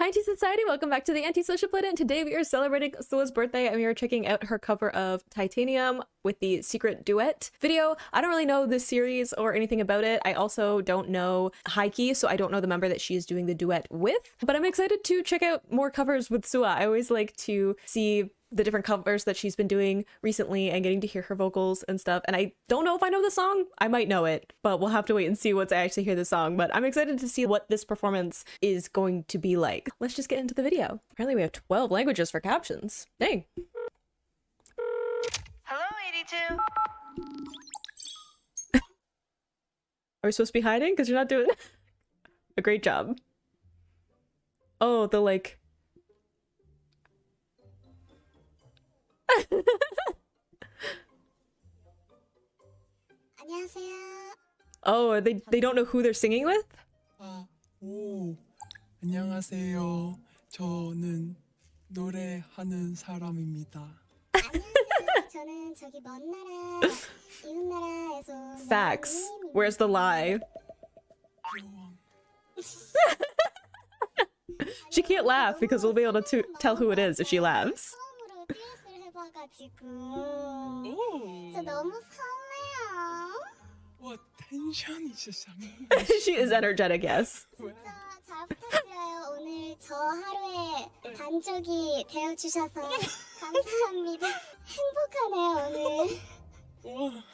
Hi Anti-Society, welcome back to the Anti-Social Planet, and today we are celebrating SuA's birthday and we are checking out her cover of Titanium with the Secret Duet video. I don't really know this series or anything about it. I also don't know Heike, so I don't know the member that she is doing the duet with, but I'm excited to check out more covers with SuA. I always like to see the different covers that she's been doing recently and getting to hear her vocals and stuff. And I don't know if I know the song. I might know it, but we'll have to wait and see once I actually hear the song. But I'm excited to see what this performance is going to be like. Let's just get into the video. Apparently we have 12 languages for captions. Dang. Hello, 82. Are we supposed to be hiding? Because you're not doing a great job. Oh, the like... Oh, they don't know who they're singing with? 오, 안녕하세요. 저는 노래하는 사람입니다. 안녕하세요. 저는 저기 먼 나라, 이웃 나라에서 온 Facts. Where's the lie? She can't laugh because we'll be able to tell who it is if she laughs. 처음으로 듀엣을 해봐가지고 진짜 너무 설레요. 와, 텐션이 진짜 She is energetic, yes. 진짜 잘 부탁드려요. 오늘 저 하루의 반쪽이 되어주셔서 감사합니다. 행복하네요 오늘. 와.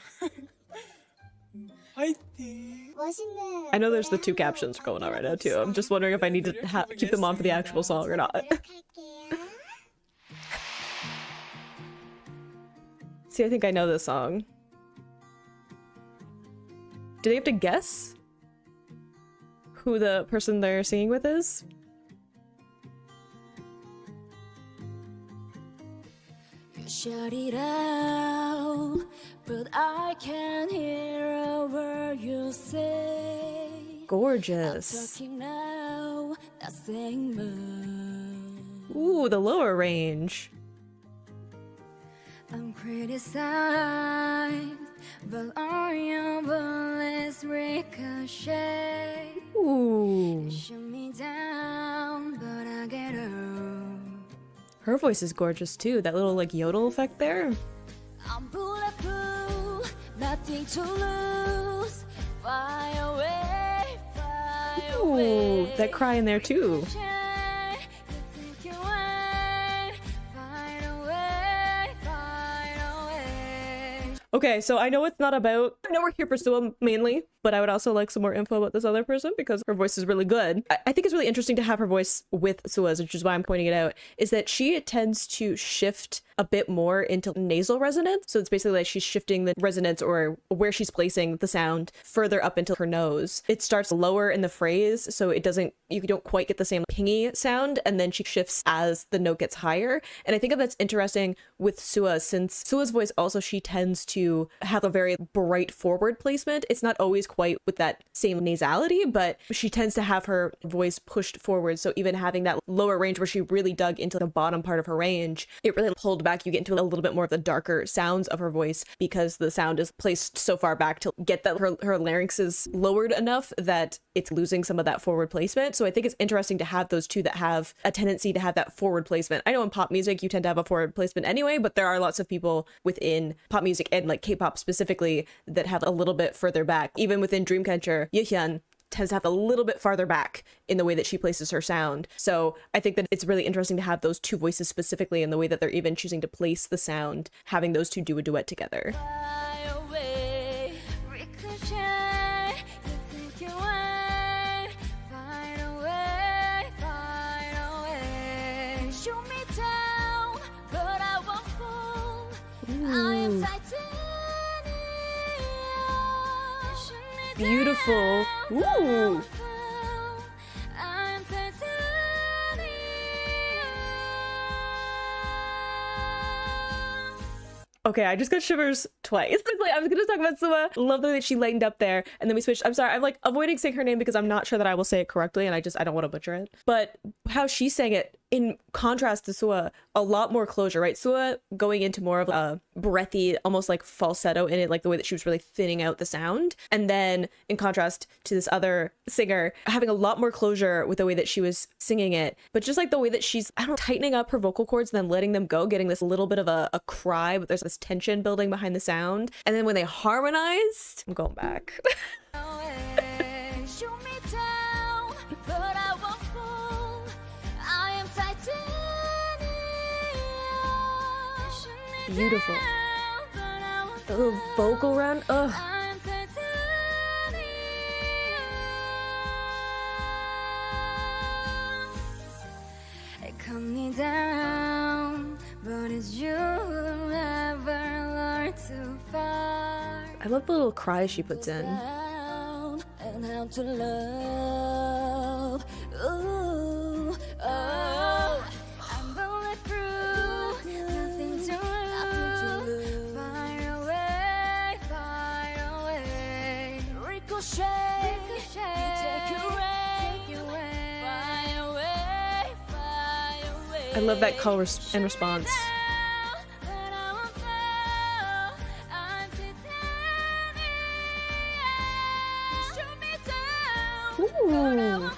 화이팅. 멋있는. I know there's the two captions going on right now too. I'm just wondering if I need to keep them on for the actual song or not. 노력할게요. See, I think I know this song. Do they have to guess who the person they're singing with is? Shut it out, but I can't hear a word you say. Gorgeous. Talking now, not saying much. Ooh, the lower range. I'm criticized, but all your bullets ricochet. Ooh. Shoot me down, but I get up. Her voice is gorgeous too. That little like yodel effect there. I'm bulletproof, nothing to lose. Fly away, fly Ooh, away. that cry in there too. Okay, so I know it's not about... I know we're here for SuA mainly, but I would also like some more info about this other person because her voice is really good. I think it's really interesting to have her voice with SuA's, which is why I'm pointing it out, is that she tends to shift a bit more into nasal resonance. So it's basically like she's shifting the resonance or where she's placing the sound further up into her nose. It starts lower in the phrase, so it doesn't... you don't quite get the same pingy sound, and then she shifts as the note gets higher. And I think that's interesting with SuA, since SuA's voice also, she tends to have a very bright forward placement. It's not always quite with that same nasality, but she tends to have her voice pushed forward. So even having that lower range where she really dug into the bottom part of her range, it really pulled back. You get into a little bit more of the darker sounds of her voice because the sound is placed so far back to get that her larynx is lowered enough that it's losing some of that forward placement. So I think it's interesting to have those two that have a tendency to have that forward placement. I know in pop music you tend to have a forward placement anyway, but there are lots of people within pop music and like K-pop specifically that have a little bit further back. Even within Dreamcatcher, Yehyun tends to have a little bit farther back in the way that she places her sound. So I think that it's really interesting to have those two voices specifically in the way that they're even choosing to place the sound, having those two do a duet together. Fly away, ricochet, you think you win. Fight away, fight away. Shoot me down, but I won't fall. I am titanium. Shoot me Beautiful. down, Ooh. I'm titanium. Okay, I just got shivers twice. It's like, I was gonna talk about SuA. Love the way that she lightened up there, and then we switched. I'm sorry, I'm like avoiding saying her name because I'm not sure that I will say it correctly, and I don't want to butcher it. But how she sang it in contrast to SuA, a lot more closure, right? SuA going into more of a breathy, almost like falsetto in it, like the way that she was really thinning out the sound. And then in contrast to this other singer, having a lot more closure with the way that she was singing it, but just like the way that she's, I don't know, tightening up her vocal cords and then letting them go, getting this little bit of a cry, but there's this tension building behind the sound. And then when they harmonized, I'm going back. Shoot me down, but I won't fall. I am titanium. Shoot me Beautiful. down, but I won't The little vocal run, ugh. I am titanium. It cut me down, but it's you who never learned to fight. I love the little cries she puts in. And how to love. Ooh, oh, I'm bulletproof. Nothing to lose. Fire away, fire away. Ricochet, you take your away. Fire away, fire away. I love that call and response. Ooh.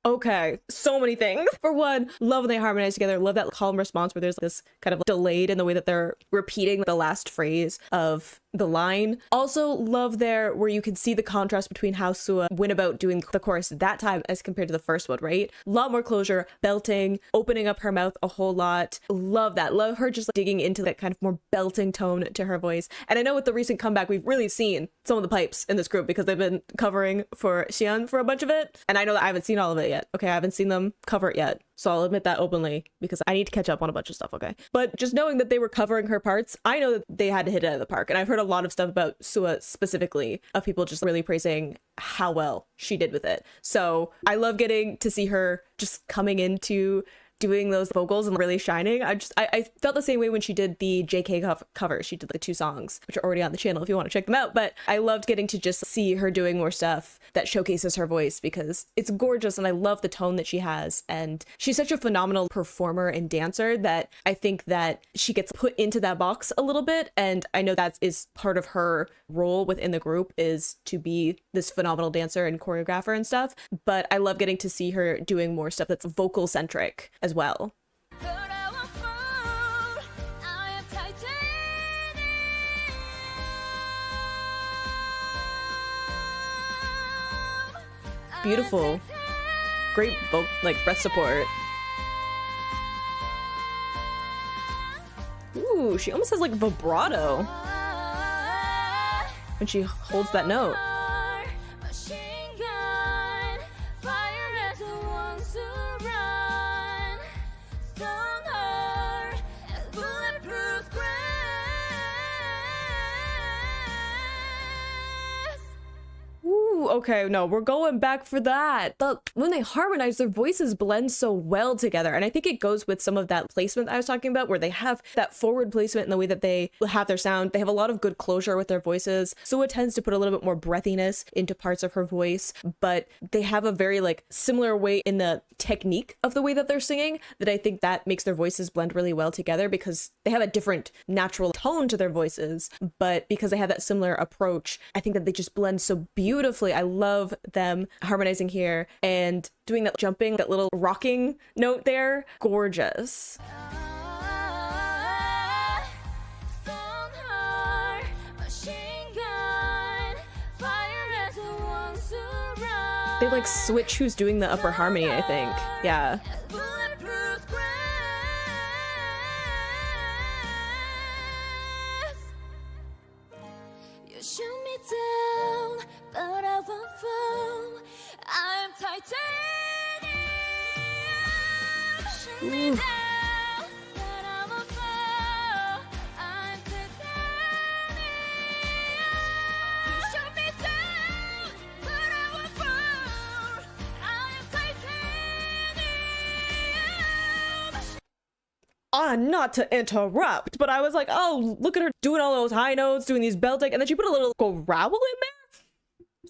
Okay, so many things. For one, love when they harmonize together. Love that calm response where there's this kind of delayed in the way that they're repeating the last phrase of the line. Also love there where you can see the contrast between how SuA went about doing the chorus that time as compared to the first one, right? A lot more closure, belting, opening up her mouth a whole lot. Love that. Love her just digging into that kind of more belting tone to her voice. And I know with the recent comeback, we've really seen some of the pipes in this group because they've been covering for Xian for a bunch of it. And I know that I haven't seen all of it yet. Okay, I haven't seen them cover it yet. So I'll admit that openly because I need to catch up on a bunch of stuff, okay? But just knowing that they were covering her parts, I know that they had to hit it out of the park. And I've heard a lot of stuff about SuA specifically of people just really praising how well she did with it. So I love getting to see her just coming into doing those vocals and really shining. I felt the same way when she did the JK cover. She did the 2 songs, which are already on the channel if you want to check them out. But I loved getting to just see her doing more stuff that showcases her voice because it's gorgeous and I love the tone that she has. And she's such a phenomenal performer and dancer that I think that she gets put into that box a little bit. And I know that is part of her role within the group is to be this phenomenal dancer and choreographer and stuff. But I love getting to see her doing more stuff that's vocal centric as well. Beautiful. Great breath support. Ooh, she almost has like vibrato when she holds that note. Okay, no, we're going back for that. But when they harmonize, their voices blend so well together. And I think it goes with some of that placement I was talking about, where they have that forward placement in the way that they have their sound. They have a lot of good closure with their voices. SuA tends to put a little bit more breathiness into parts of her voice, but they have a very similar way in the technique of the way that they're singing that I think that makes their voices blend really well together because they have a different natural tone to their voices, but because they have that similar approach, I think that they just blend so beautifully. I love them harmonizing here and doing that jumping, that little rocking note there. Gorgeous. They switch who's doing the upper harmony, I think. Yeah. Ooh. not to interrupt, but I was like, oh, look at her doing all those high notes, doing these belting, and then she put a little growl in there.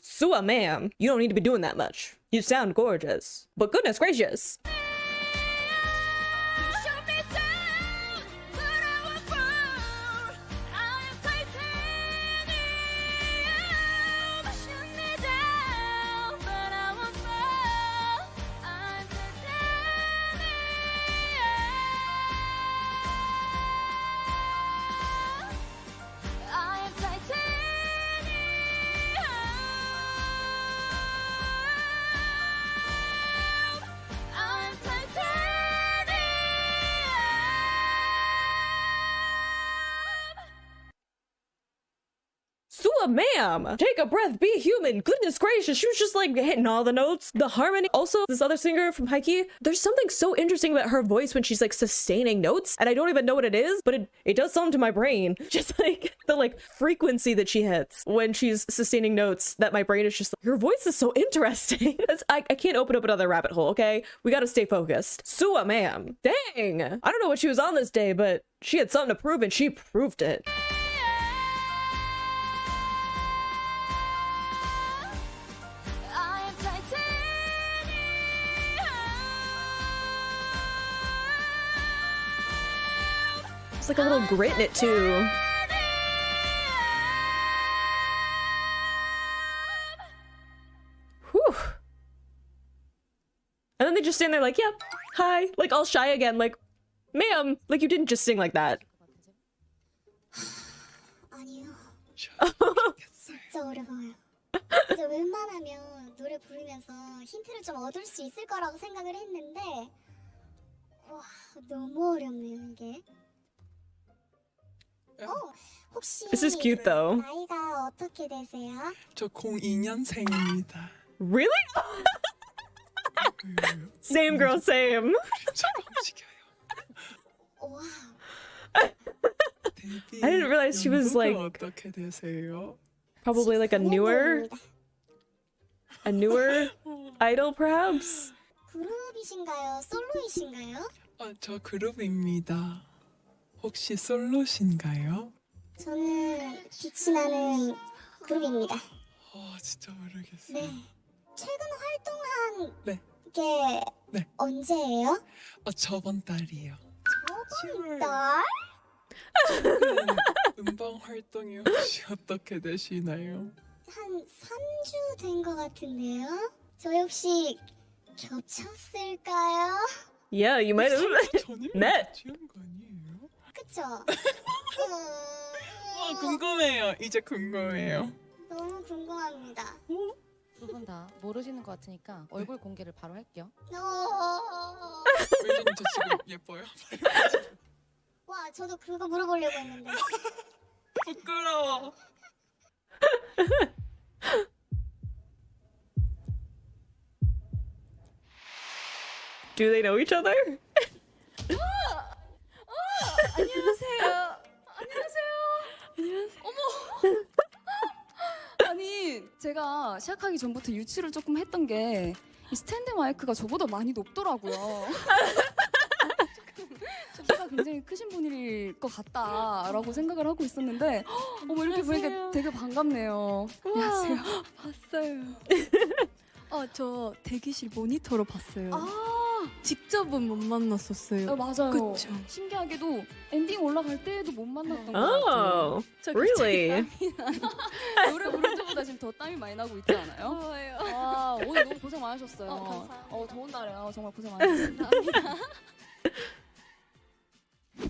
SuA, ma'am, you don't need to be doing that much. You sound gorgeous, but goodness gracious. You shut me down, but I won't fall. I am titanium. Shut me down, but I won't fall. I'm titanium. I am titanium. I'm titanium. SuA, ma'am, take a breath, be human. Goodness gracious, she was just like hitting all the notes. The harmony. Also, this other singer from Haikyuu, there's something so interesting about her voice when she's like sustaining notes, and I don't even know what it is, but it does something to my brain. Just like the like frequency that she hits when she's sustaining notes, that my brain is just like, your voice is so interesting. I can't open up another rabbit hole, okay? We gotta stay focused. SuA, ma'am. Dang. I don't know what she was on this day, but she had something to prove and she proved it. I am titanium. It's like a little grit in it too. Whew. And then they just stand there like, yep, hi, like all shy again, like, ma'am, like you didn't just sing like that. 아니요. 모르겠어요. 진짜 어려워요. 그래서 웬만하면 노래 부르면서 힌트를 좀 얻을 수 있을 거라고 생각을 했는데 와 너무 어렵네요 이게. 혹시 This is cute though. 나이가 어떻게 되세요? 저 02년생입니다. Really? Same girl, same. 그림자가 움직여요. 와 데뷔 I didn't realize she was, 연도가 like- 어떻게 되세요? Probably like a newer idol perhaps? 그룹이신가요? 솔로이신가요? 저 그룹입니다. 혹시 솔로신가요? 저는 빛이 나는 그룹입니다. 진짜 모르겠어요. 네. 최근 활동한 네. 게 네. 언제예요? 저번 달이요. 저번 달? 최근 음방 활동이 혹시 어떻게 되시나요? 한 3주 된 것 같은데요? 저희 혹시 겹쳤을까요? Yeah, you might have. 전임 네. 취한 거 아니에요? 그쵸? 궁금해요. 이제 궁금해요. 너무 궁금합니다. 두 분 다 모르시는 것 같으니까 얼굴 공개를 바로 할게요. 왜냐면 저 지금 예뻐요? 와, 저도 그거 물어보려고 했는데. 부끄러워. Do they know each other? 안녕하세요. 안녕하세요. 어머. 아니 제가 시작하기 전부터 유추를 조금 했던 게 이 스탠드 마이크가 저보다 많이 높더라고요. 키가 굉장히 크신 분일 것 같다라고 생각을 하고 있었는데 어머 이렇게 보니까 되게 반갑네요. 안녕하세요. 봤어요. 저 대기실 모니터로 봤어요. 아, 직접은 못 만났었어요. 맞아요. 그쵸. 신기하게도 엔딩 올라갈 때에도 못 만났던 것 같아요. Oh, really? 노래 부를 때보다 지금 더 땀이 많이 나고 있지 않아요? 뭐예요? 아, 오늘 너무 고생 많으셨어요. 감사합니다. 더운 날에요. 정말 고생 많으셨습니다.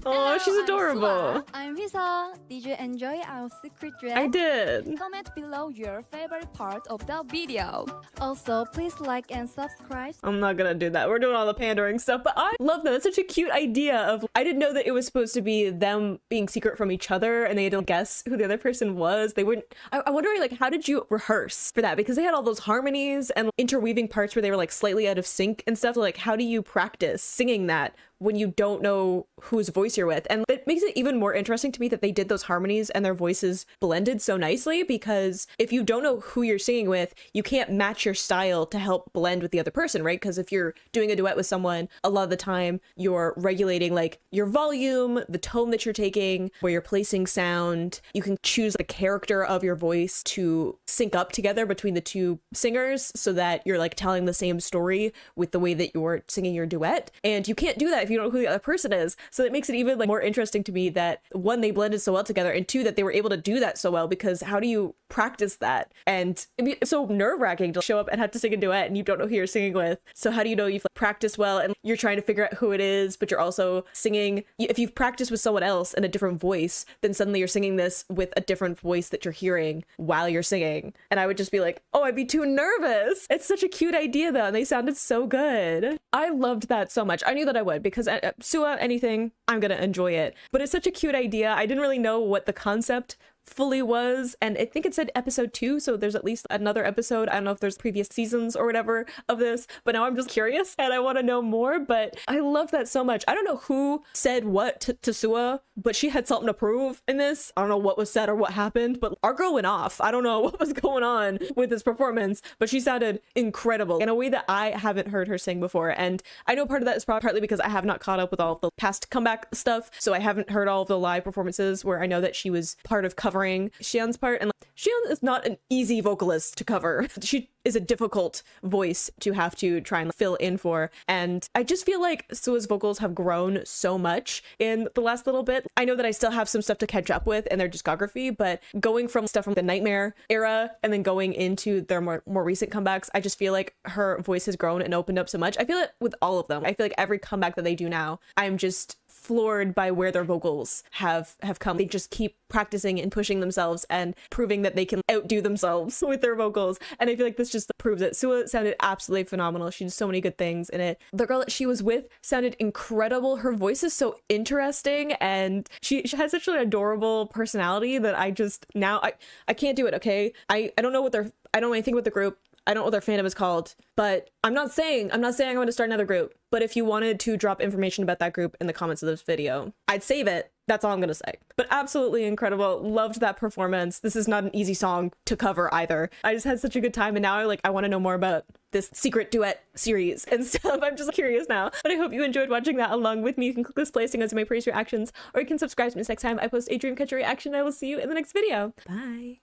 Oh, she's adorable. I'm Hwiseo. Did you enjoy our secret duet? I did. Comment below your favorite part of the video. Also, please like and subscribe. I'm not gonna do that. We're doing all the pandering stuff, but I love that. That's such a cute idea of, I didn't know that it was supposed to be them being secret from each other and they had to guess who the other person was. They wouldn't, I'm wondering like, how did you rehearse for that? Because they had all those harmonies and interweaving parts where they were like slightly out of sync and stuff. Like, how do you practice singing that when you don't know whose voice you're with. And it makes it even more interesting to me that they did those harmonies and their voices blended so nicely, because if you don't know who you're singing with, you can't match your style to help blend with the other person, right? Because if you're doing a duet with someone, a lot of the time you're regulating like your volume, the tone that you're taking, where you're placing sound. You can choose the character of your voice to sync up together between the two singers so that you're like telling the same story with the way that you're singing your duet. And you can't do that if you don't know who the other person is. So it makes it even like more interesting to me that one, they blended so well together, and two, that they were able to do that so well, because how do you practice that? And it's so nerve-wracking to show up and have to sing a duet and you don't know who you're singing with. So how do you know you've like, practiced well and you're trying to figure out who it is, but you're also singing, if you've practiced with someone else in a different voice, then suddenly you're singing this with a different voice that you're hearing while you're singing. And I would just be like, oh, I'd be too nervous. It's such a cute idea though, and they sounded so good. I loved that so much. I knew that I would, because SuA, anything, I'm gonna enjoy it. But it's such a cute idea. I didn't really know what the concept fully was, and I think it said episode 2, so there's at least another episode. I don't know if there's previous seasons or whatever of this, but now I'm just curious and I want to know more. But I love that so much. I don't know who said what to SuA, but she had something to prove in this. I don't know what was said or what happened, but our girl went off. I don't know what was going on with this performance, but she sounded incredible in a way that I haven't heard her sing before. And I know part of that is partly because I have not caught up with all of the past comeback stuff, so I haven't heard all of the live performances where I know that she was part of covering Xian's part, and Xian is not an easy vocalist to cover. She is a difficult voice to have to try and fill in for, and I just feel like SuA's vocals have grown so much in the last little bit. I know that I still have some stuff to catch up with in their discography, but going from stuff from the Nightmare era and then going into their more recent comebacks, I just feel like her voice has grown and opened up so much. I feel it with all of them. I feel like every comeback that they do now, I'm just floored by where their vocals have come. They just keep practicing and pushing themselves and proving that they can outdo themselves with their vocals, and I feel like this just proves it. SuA sounded absolutely phenomenal. She did so many good things in it. The girl that she was with sounded incredible. Her voice is so interesting, and she has such an adorable personality that I just now I can't do it. Okay, I don't know what I don't know anything about the group. I don't know what their fandom is called, but I'm not saying I'm going to start another group. But if you wanted to drop information about that group in the comments of this video, I'd save it. That's all I'm going to say. But absolutely incredible. Loved that performance. This is not an easy song to cover either. I just had such a good time, and now I want to know more about this Secret Duet series and stuff. I'm just curious now. But I hope you enjoyed watching that along with me. You can click this place as my praise reactions, or you can subscribe to me next time I post a Dreamcatcher reaction. I will see you in the next video. Bye.